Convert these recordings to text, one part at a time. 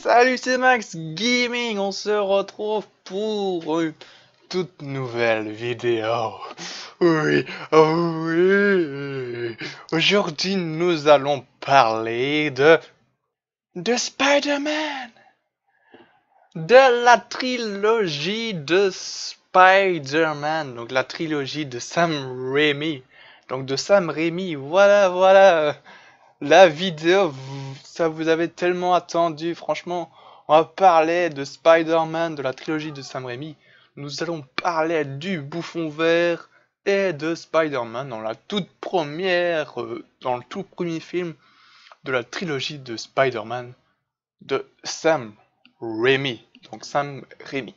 Salut, c'est Max Gaming, on se retrouve pour une toute nouvelle vidéo. Oui, oh oui. Aujourd'hui, nous allons parler de Spider-Man, de la trilogie de Spider-Man, donc la trilogie de Sam Raimi. Donc de Sam Raimi, voilà. La vidéo, ça vous avez tellement attendu, franchement. On va parler de Spider-Man, de la trilogie de Sam Raimi. Nous allons parler du Bouffon Vert et de Spider-Man dans la toute première, dans le tout premier film de la trilogie de Spider-Man de Sam Raimi. Donc Sam Raimi.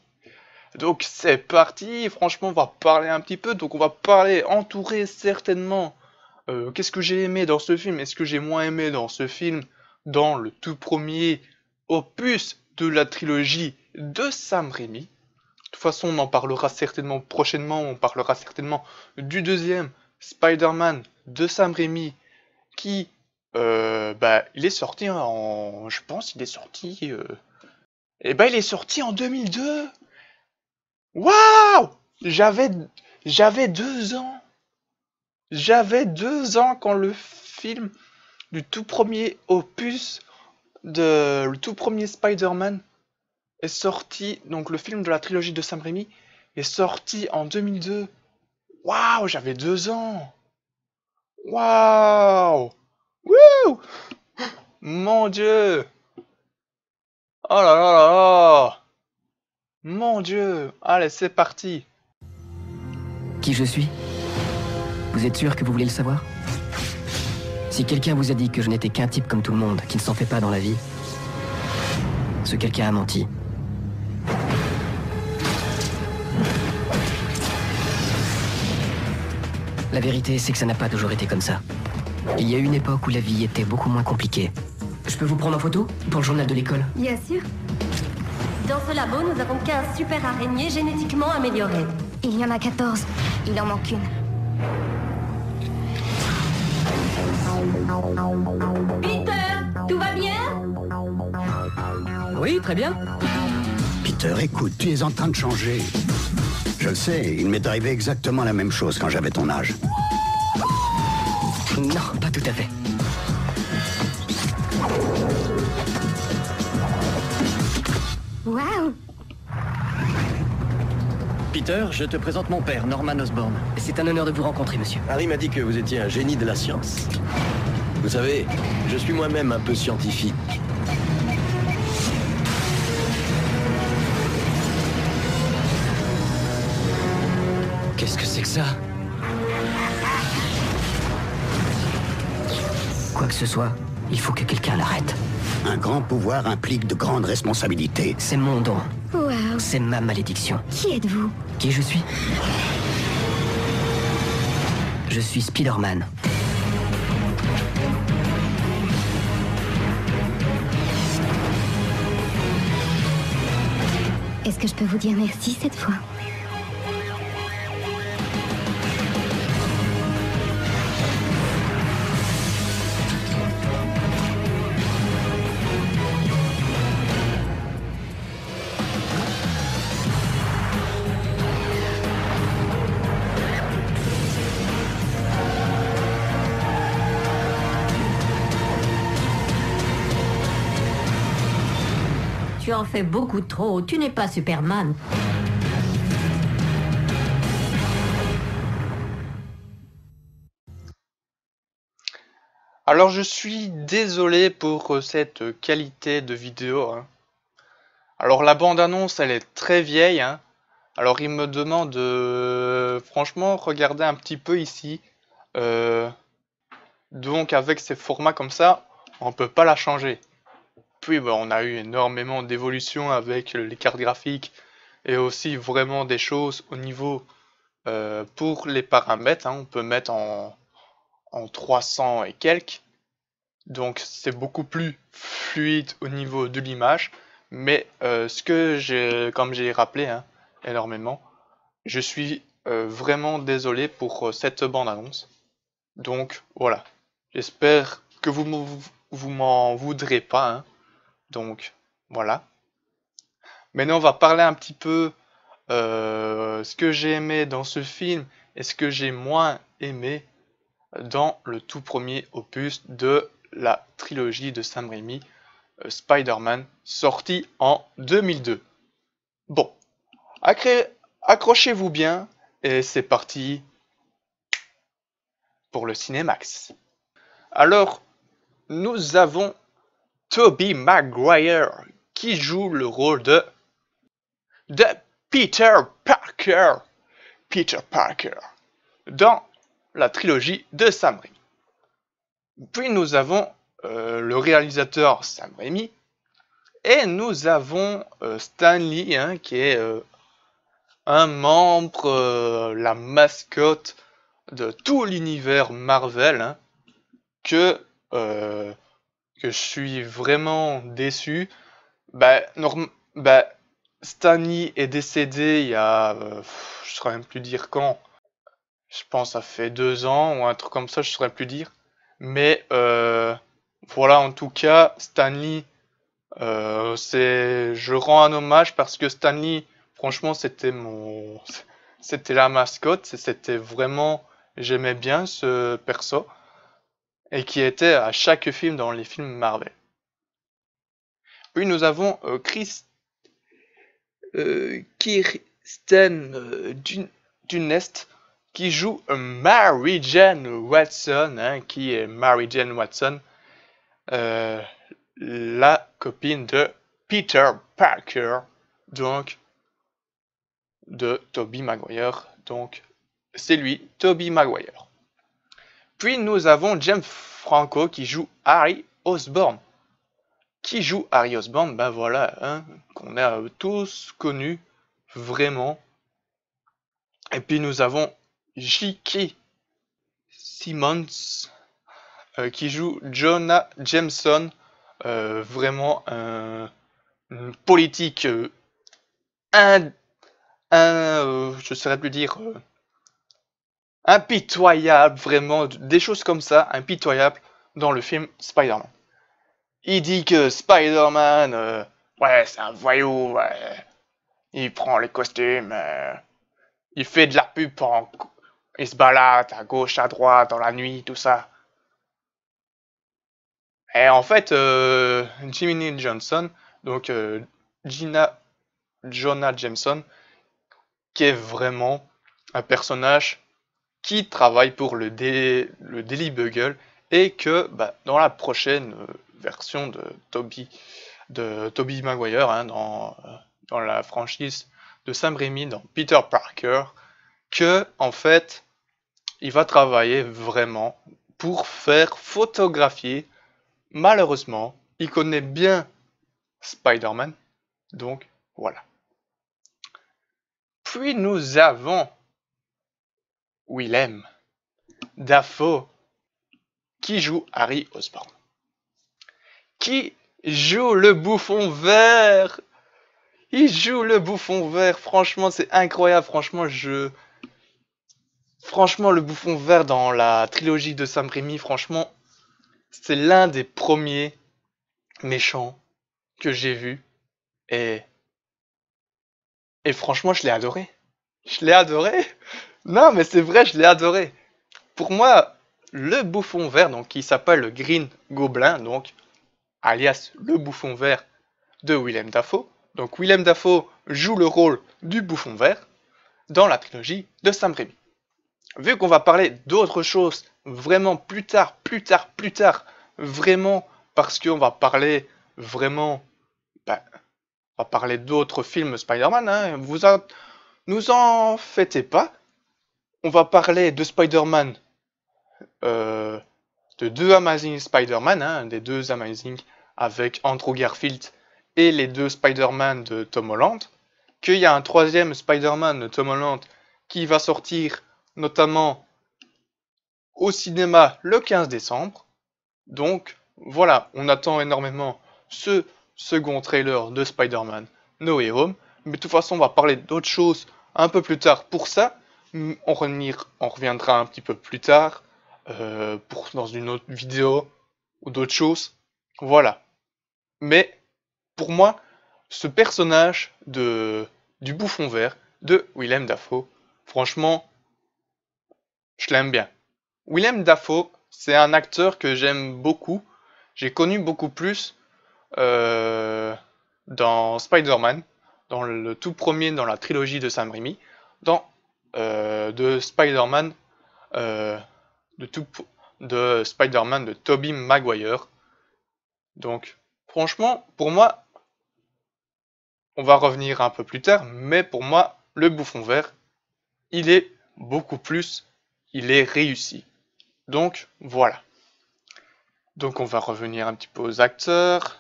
Donc c'est parti, franchement on va parler un petit peu, donc on va parler entouré certainement. Qu'est-ce que j'ai aimé dans ce film? Est-ce que j'ai moins aimé dans ce film? Dans le tout premier opus de la trilogie de Sam Raimi. De toute façon, on en parlera certainement prochainement. On parlera certainement du deuxième Spider-Man de Sam Raimi qui, il est sorti je pense, il est sorti. Il est sorti en 2002. Waouh! J'avais 2 ans. J'avais 2 ans quand le film du tout premier opus le tout premier Spider-Man est sorti, donc le film de la trilogie de Sam Raimi est sorti en 2002. Waouh, j'avais 2 ans. Waouh. Wouh. Mon Dieu. Oh là là là là. Mon Dieu. Allez, c'est parti. Qui je suis? Vous êtes sûr que vous voulez le savoir? Si quelqu'un vous a dit que je n'étais qu'un type comme tout le monde, qui ne s'en fait pas dans la vie, ce quelqu'un a menti. La vérité, c'est que ça n'a pas toujours été comme ça. Il y a eu une époque où la vie était beaucoup moins compliquée. Je peux vous prendre en photo pour le journal de l'école? Bien sûr. Dans ce labo, nous avons 15 super araignées génétiquement améliorées. Il y en a 14. Il en manque une. Peter, tout va bien? Oui, très bien. Peter, écoute, tu es en train de changer. Je le sais, il m'est arrivé exactement la même chose quand j'avais ton âge. Non, pas tout à fait. Waouh! Peter, je te présente mon père, Norman Osborn. C'est un honneur de vous rencontrer, monsieur. Harry m'a dit que vous étiez un génie de la science. Vous savez, je suis moi-même un peu scientifique. Qu'est-ce que c'est que ça? Quoi que ce soit, il faut que quelqu'un l'arrête. Un grand pouvoir implique de grandes responsabilités. C'est mon don. Waouh! C'est ma malédiction. Qui êtes-vous? Qui je suis? Je suis Spider-Man. Est-ce que je peux vous dire merci cette fois? Tu en fais beaucoup trop, tu n'es pas Superman. Alors je suis désolé pour cette qualité de vidéo, hein. Alors la bande-annonce, elle est très vieille, hein. Alors il me demande franchement, regardez un petit peu ici. Donc avec ces formats comme ça, on peut pas la changer. Puis on a eu énormément d'évolutions avec les cartes graphiques et aussi vraiment des choses au niveau pour les paramètres, hein. On peut mettre en 300 et quelques. Donc c'est beaucoup plus fluide au niveau de l'image. Mais comme j'ai rappelé, hein, énormément, je suis vraiment désolé pour cette bande-annonce. Donc voilà, j'espère que vous m'en voudrez pas, hein. Donc Voilà. Maintenant, on va parler un petit peu ce que j'ai aimé dans ce film et ce que j'ai moins aimé dans le tout premier opus de la trilogie de Sam Raimi, Spider-Man, sorti en 2002. Bon, accrochez-vous bien et c'est parti pour le Cinémax. Alors, nous avons Tobey Maguire qui joue le rôle de Peter Parker. Peter Parker dans la trilogie de Sam Raimi. Puis nous avons le réalisateur Sam Raimi et nous avons Stan Lee qui est un membre, la mascotte de tout l'univers Marvel que je suis vraiment déçu. Stan Lee est décédé il y a, je saurais même plus dire quand. Je pense ça fait 2 ans ou un truc comme ça, je saurais plus dire. Mais voilà, en tout cas, Stan Lee, je rends un hommage parce que Stan Lee, franchement, c'était la mascotte, c'était vraiment, j'aimais bien ce perso et qui était à chaque film dans les films Marvel. Puis nous avons Kirsten Dunst qui joue Mary Jane Watson, qui est Mary Jane Watson, la copine de Peter Parker, donc de Tobey Maguire, donc c'est lui, Tobey Maguire. Puis nous avons James Franco qui joue Harry Osborn. Qui joue Harry Osborn, ben voilà, qu'on a tous connu, vraiment. Et puis nous avons J.K. Simmons qui joue Jonah Jameson, vraiment une politique je saurais plus dire impitoyable, vraiment des choses comme ça, impitoyable dans le film Spider-Man. Il dit que Spider-Man, ouais, c'est un voyou, ouais. Il prend les costumes, il fait de la pub il se balade à gauche, à droite, dans la nuit, tout ça. Et en fait, Jimmy Johnson, donc Jonah Jameson, qui est vraiment un personnage qui travaille pour le Daily Bugle et que dans la prochaine version de Tobey Maguire, dans la franchise de Sam Raimi, dans Peter Parker, que en fait il va travailler vraiment pour faire photographier. Malheureusement, il connaît bien Spider-Man, donc voilà. Puis nous avons Willem Dafoe qui joue Harry Osborn, qui joue le bouffon vert. Il joue le bouffon vert, franchement c'est incroyable, franchement le bouffon vert dans la trilogie de Sam Raimi, franchement c'est l'un des premiers méchants que j'ai vu et franchement je l'ai adoré. Je l'ai adoré. Non mais c'est vrai, je l'ai adoré. Pour moi, le bouffon vert, donc qui s'appelle le Green Goblin, donc alias le bouffon vert de Willem Dafoe. Donc Willem Dafoe joue le rôle du bouffon vert dans la trilogie de Sam Raimi. Vu qu'on va parler d'autres choses vraiment plus tard, vraiment parce qu'on va parler vraiment, on va parler d'autres films Spider-Man, nous en faites pas. On va parler de Spider-Man, de 2 Amazing Spider-Man, des 2 Amazing avec Andrew Garfield et les 2 Spider-Man de Tom Holland, qu'il y a un 3e Spider-Man de Tom Holland qui va sortir notamment au cinéma le 15 décembre. Donc voilà, on attend énormément ce second trailer de Spider-Man No Way Home, mais de toute façon on va parler d'autres choses un peu plus tard pour ça. On reviendra un petit peu plus tard dans une autre vidéo ou d'autres choses. Voilà. Mais pour moi, ce personnage du bouffon vert de Willem Dafoe, franchement, je l'aime bien. Willem Dafoe, c'est un acteur que j'aime beaucoup. J'ai connu beaucoup plus dans Spider-Man, dans le tout premier, dans la trilogie de Sam Raimi, dans de Spider-Man, de Spider-Man de Tobey Maguire. Donc, franchement, pour moi, on va revenir un peu plus tard, mais pour moi, le bouffon vert, il est beaucoup plus, il est réussi. Donc, voilà. Donc, on va revenir un petit peu aux acteurs.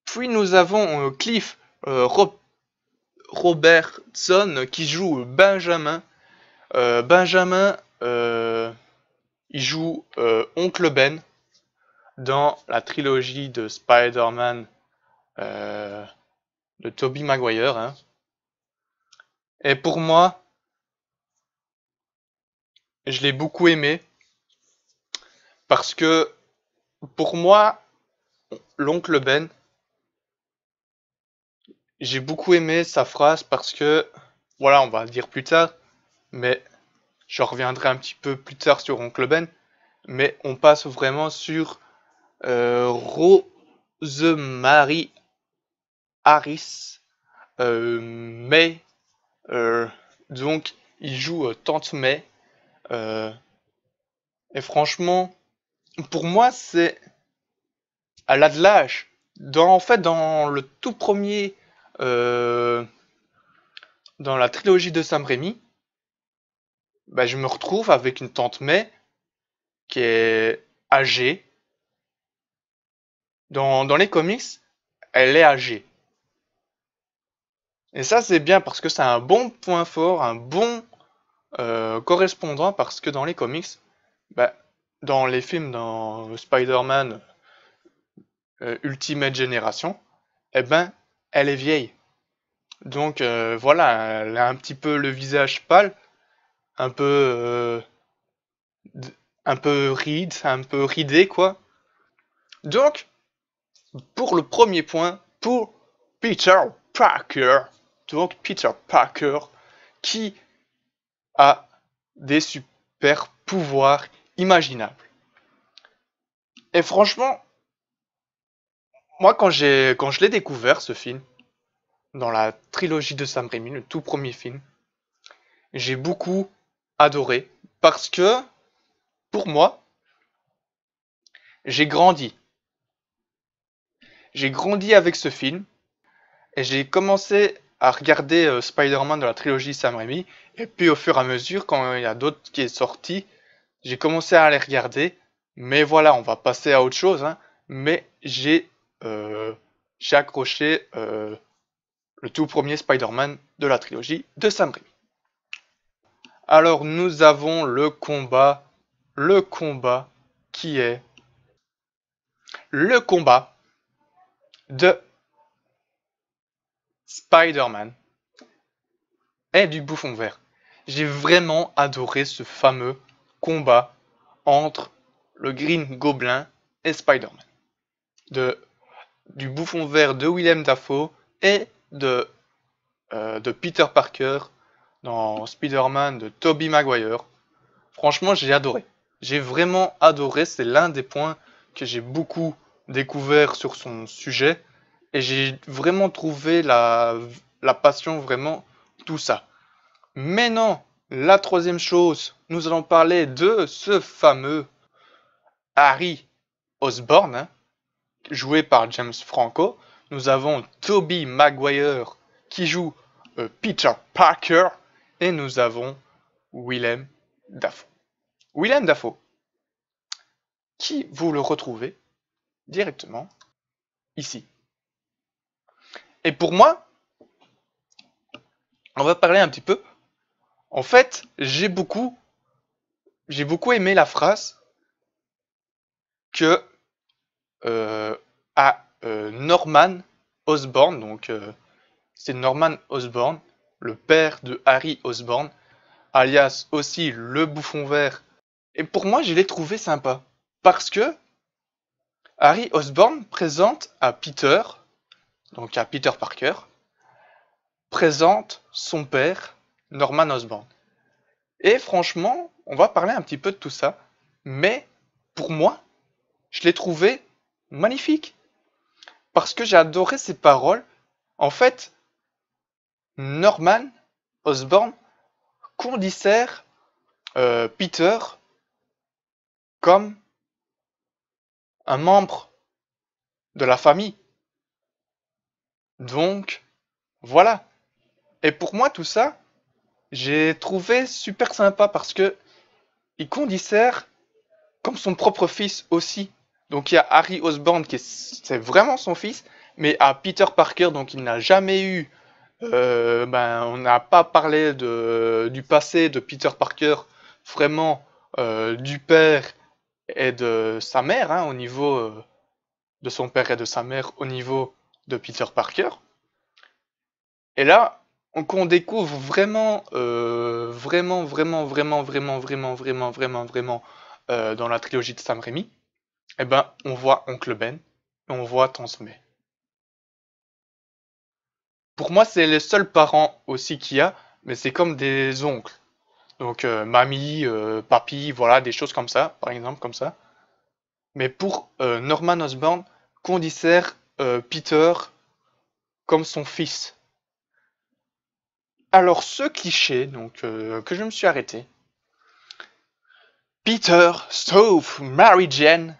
Puis, nous avons Cliff Robertson qui joue Benjamin. Benjamin, il joue Oncle Ben dans la trilogie de Spider-Man de Tobey Maguire. Hein. Et pour moi, je l'ai beaucoup aimé parce que pour moi, l'oncle Ben, j'ai beaucoup aimé sa phrase parce que, voilà, on va le dire plus tard, mais je reviendrai un petit peu plus tard sur oncle Ben, mais on passe vraiment sur Rosemary Harris, May, donc il joue Tante May, et franchement, pour moi, elle a de l'âge. En fait, dans le tout premier, dans la trilogie de Sam Raimi, bah, je me retrouve avec une Tante May qui est âgée. Dans les comics, elle est âgée. Et ça, c'est bien parce que c'est un bon point fort, un bon correspondant, parce que dans les comics, bah, dans les films, dans Spider-Man Ultimate Generation, eh ben, elle est vieille. Donc voilà, elle a un petit peu le visage pâle, un peu ride, un peu ridé, quoi. Donc, pour le premier point, pour Peter Parker, donc Peter Parker, qui a des super pouvoirs imaginables. Et franchement, moi quand je l'ai découvert ce film, dans la trilogie de Sam Raimi, le tout premier film, j'ai beaucoup adoré parce que, pour moi, j'ai grandi. J'ai grandi avec ce film et j'ai commencé à regarder Spider-Man de la trilogie Sam Raimi, et puis au fur et à mesure, quand il y a d'autres qui est sorti, j'ai commencé à les regarder. Mais voilà, on va passer à autre chose, hein. Mais j'ai accroché le tout premier Spider-Man de la trilogie de Sam Raimi. Alors nous avons le combat qui est le combat de Spider-Man et du bouffon vert. J'ai vraiment adoré ce fameux combat entre le Green Goblin et Spider-Man. Du bouffon vert de Willem Dafoe et de Peter Parker dans Spider-Man de Tobey Maguire. Franchement, j'ai adoré. J'ai vraiment adoré. C'est l'un des points que j'ai beaucoup découvert sur son sujet. Et j'ai vraiment trouvé la passion, vraiment, tout ça. Mais non, la troisième chose, nous allons parler de ce fameux Harry Osborn, hein, joué par James Franco. Nous avons Tobey Maguire qui joue Peter Parker. Et nous avons Willem Dafoe. Willem Dafoe, qui vous le retrouvez directement ici. Et pour moi, on va parler un petit peu. En fait, j'ai beaucoup aimé la phrase que Norman Osborn, donc c'est Norman Osborn, le père de Harry Osborn, alias aussi le bouffon vert. Et pour moi, je l'ai trouvé sympa. Parce que Harry Osborn présente à Peter donc à Peter Parker, présente son père, Norman Osborn. Et franchement, on va parler un petit peu de tout ça, mais pour moi, je l'ai trouvé magnifique, parce que j'ai adoré ses paroles. En fait, Norman Osborn considère Peter comme un membre de la famille. Donc, voilà. Et pour moi, tout ça, j'ai trouvé super sympa parce que il considère comme son propre fils aussi. Donc il y a Harry Osborn qui c'est vraiment son fils, mais à Peter Parker, donc il n'a jamais eu, on n'a pas parlé du passé de Peter Parker, vraiment du père et de sa mère, hein, au niveau de son père et de sa mère, au niveau de Peter Parker. Et là, qu'on découvre vraiment, dans la trilogie de Sam Raimi, eh ben, on voit Oncle Ben et on voit Tante May. Pour moi, c'est les seuls parents aussi qu'il y a, mais c'est comme des oncles. Donc, mamie, papy, voilà, des choses comme ça, par exemple, comme ça. Mais pour Norman Osborn, considère Peter comme son fils. Alors, ce cliché, donc, que je me suis arrêté. Peter sauve Mary Jane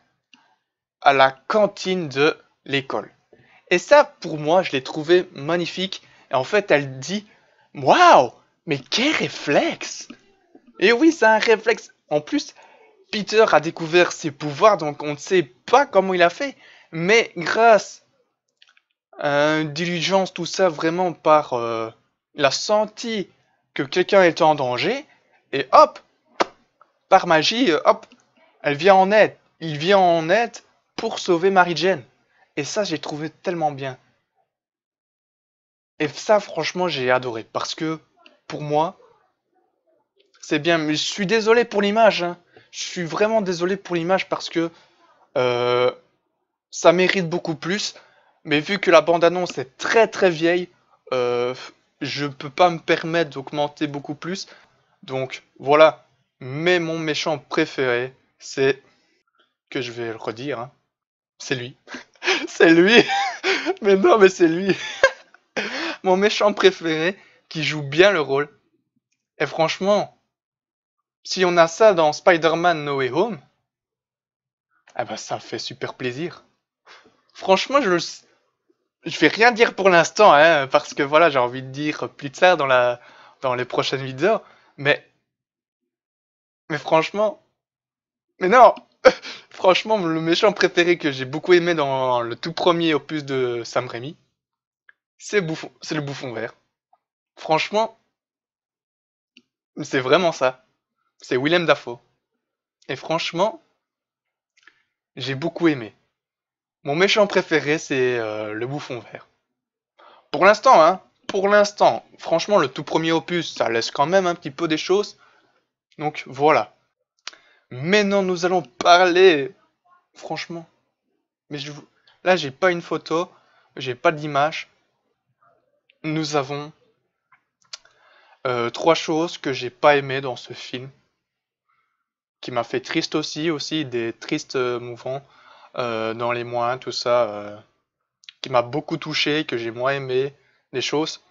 à la cantine de l'école. Et ça, pour moi, je l'ai trouvé magnifique. Et en fait, elle dit, waouh, mais quel réflexe! Et oui, c'est un réflexe. En plus, Peter a découvert ses pouvoirs, donc on ne sait pas comment il a fait. Mais grâce à une diligence, tout ça, vraiment par... il a senti que quelqu'un était en danger. Et hop, par magie, hop, elle vient en aide. Il vient en aide pour sauver Mary Jane. Et ça, j'ai trouvé tellement bien. Et ça, franchement, j'ai adoré. Parce que, pour moi, c'est bien. Mais je suis désolé pour l'image. Hein. Je suis vraiment désolé pour l'image parce que ça mérite beaucoup plus. Mais vu que la bande-annonce est très très vieille, je peux pas me permettre d'augmenter beaucoup plus. Donc, voilà. Mais mon méchant préféré, c'est... que je vais le redire, hein. C'est lui. C'est lui. Mais non, mais c'est lui. Mon méchant préféré qui joue bien le rôle. Et franchement, si on a ça dans Spider-Man No Way Home, eh ben ça fait super plaisir. Franchement, je vais rien dire pour l'instant, hein, parce que voilà, j'ai envie de dire plus tard dans les prochaines vidéos. Mais, mais franchement, mais non, franchement, le méchant préféré que j'ai beaucoup aimé dans le tout premier opus de Sam Raimi, c'est le bouffon vert. Franchement, c'est vraiment ça. C'est Willem Dafoe. Et franchement, j'ai beaucoup aimé. Mon méchant préféré, c'est le bouffon vert. Pour l'instant, hein. Pour l'instant. Franchement, le tout premier opus, ça laisse quand même un petit peu des choses. Donc, voilà. Maintenant, nous allons parler... Franchement. Mais là, j'ai pas une photo. J'ai pas d'image. Nous avons 3 choses que j'ai pas aimées dans ce film. Qui m'a fait triste aussi des tristes mouvements dans les mois, tout ça, qui m'a beaucoup touché, que j'ai moins aimé, des choses.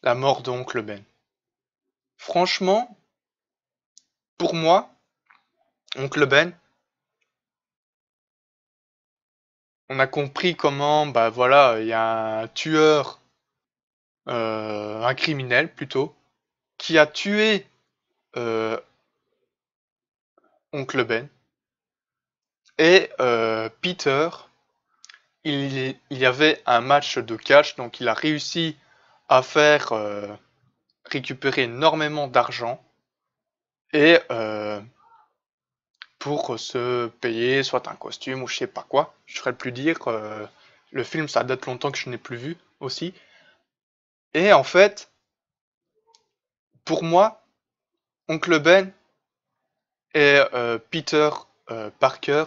La mort d'Oncle Ben. Franchement, pour moi, Oncle Ben, on a compris comment, bah voilà, il y a un tueur, un criminel plutôt, qui a tué Oncle Ben. Et Peter, il y avait un match de catch, donc il a réussi à faire récupérer énormément d'argent et pour se payer soit un costume ou je sais pas quoi. Je saurais plus dire. Le film, ça date longtemps que je n'ai plus vu aussi. Et en fait, pour moi, Oncle Ben et Peter Parker,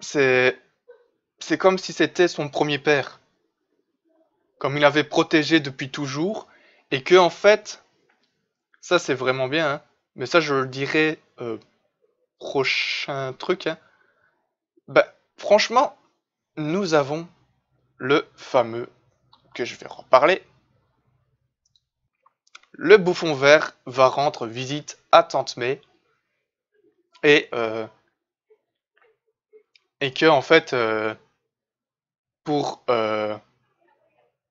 c'est c'est comme si c'était son premier père. Comme il avait protégé depuis toujours. Et que en fait, ça c'est vraiment bien, hein, mais ça je le dirai prochain truc. Hein. Bah, franchement, nous avons le fameux, que je vais reparler. Le bouffon vert va rendre visite à Tante May. Et que en fait, pour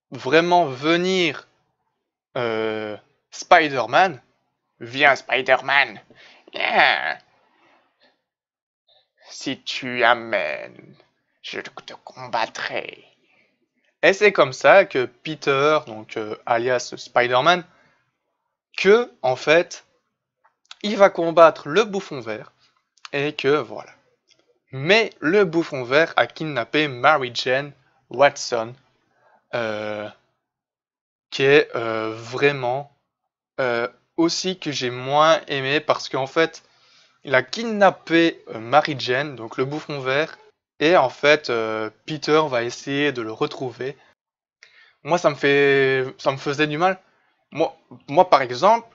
vraiment venir Spider-Man, viens Spider-Man, viens. Si tu amènes, je te combattrai. Et c'est comme ça que Peter, donc alias Spider-Man, que en fait, il va combattre le bouffon vert et que voilà. Mais le bouffon vert a kidnappé Mary Jane Watson, qui est vraiment aussi que j'ai moins aimé parce qu'en fait, il a kidnappé Mary Jane, donc le bouffon vert, et en fait, Peter va essayer de le retrouver. Moi, ça me faisait du mal. Moi par exemple,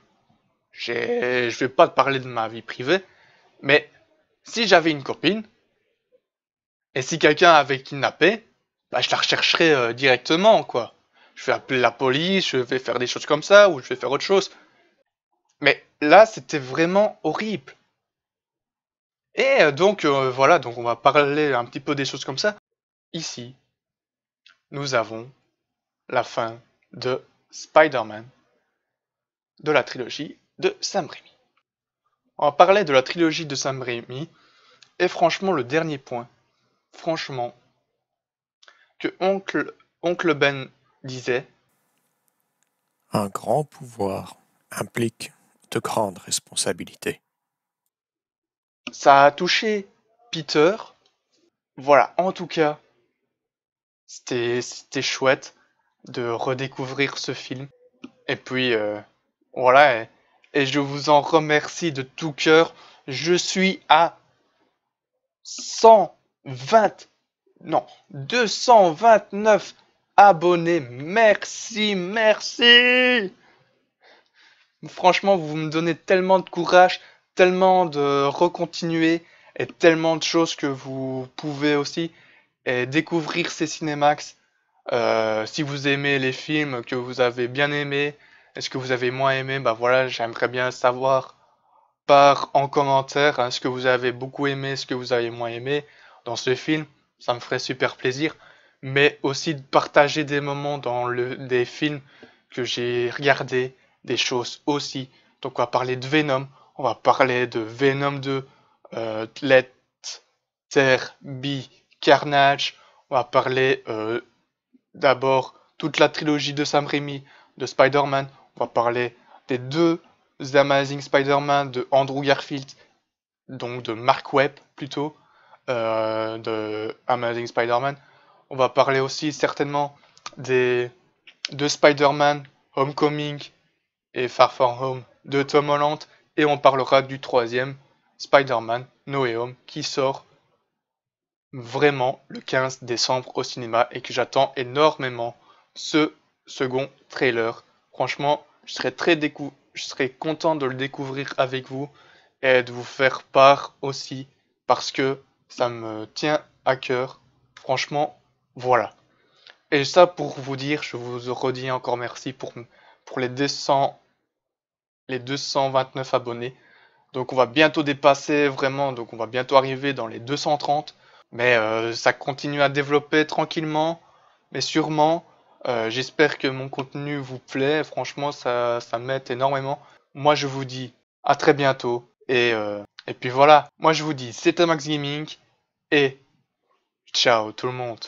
je vais pas te parler de ma vie privée, mais si j'avais une copine, et si quelqu'un avait kidnappé, bah, je la rechercherais directement, quoi. Je vais appeler la police, je vais faire des choses comme ça, ou je vais faire autre chose. Mais là, c'était vraiment horrible. Et donc, voilà, donc on va parler un petit peu des choses comme ça. Ici, nous avons la fin de Spider-Man, de la trilogie de Sam Raimi. On va parler de la trilogie de Sam Raimi, et franchement, le dernier point, franchement, que Oncle Ben disait, Un grand pouvoir implique de grandes responsabilités. ça a touché Peter. Voilà, en tout cas, c'était chouette de redécouvrir ce film. Et puis, voilà, et je vous en remercie de tout cœur. Je suis à 229 abonnés. Merci, merci. Franchement, vous me donnez tellement de courage, tellement de recontinuer et tellement de choses que vous pouvez aussi découvrir ces Cinemax. Si vous aimez les films que vous avez bien aimés, est-ce que vous avez moins aimé, bah voilà, j'aimerais bien savoir en commentaire ce que vous avez beaucoup aimé, ce que vous avez moins aimé dans ce film, ça me ferait super plaisir. Mais aussi de partager des moments dans des films que j'ai regardés, des choses aussi. Donc on va parler de Venom, on va parler de Venom 2, Let There Be Carnage, on va parler d'abord toute la trilogie de Sam Raimi, de Spider-Man, on va parler des deux Amazing Spider-Man de Andrew Garfield, donc de Mark Webb plutôt, de Amazing Spider-Man. On va parler aussi certainement de Spider-Man Homecoming et Far From Home de Tom Holland. Et on parlera du troisième, Spider-Man No Way Home, qui sort vraiment le 15 décembre au cinéma et que j'attends énormément ce second trailer. Franchement, je serais content de le découvrir avec vous et de vous faire part aussi parce que ça me tient à cœur. Franchement, voilà. Et ça pour vous dire, je vous redis encore merci pour les 229 abonnés. Donc on va bientôt dépasser vraiment, donc on va bientôt arriver dans les 230. Mais ça continue à développer tranquillement, mais sûrement. J'espère que mon contenu vous plaît. Franchement, ça m'aide énormément. Moi, je vous dis à très bientôt. Et puis voilà. Moi, je vous dis, c'était Max Gaming. Et ciao tout le monde.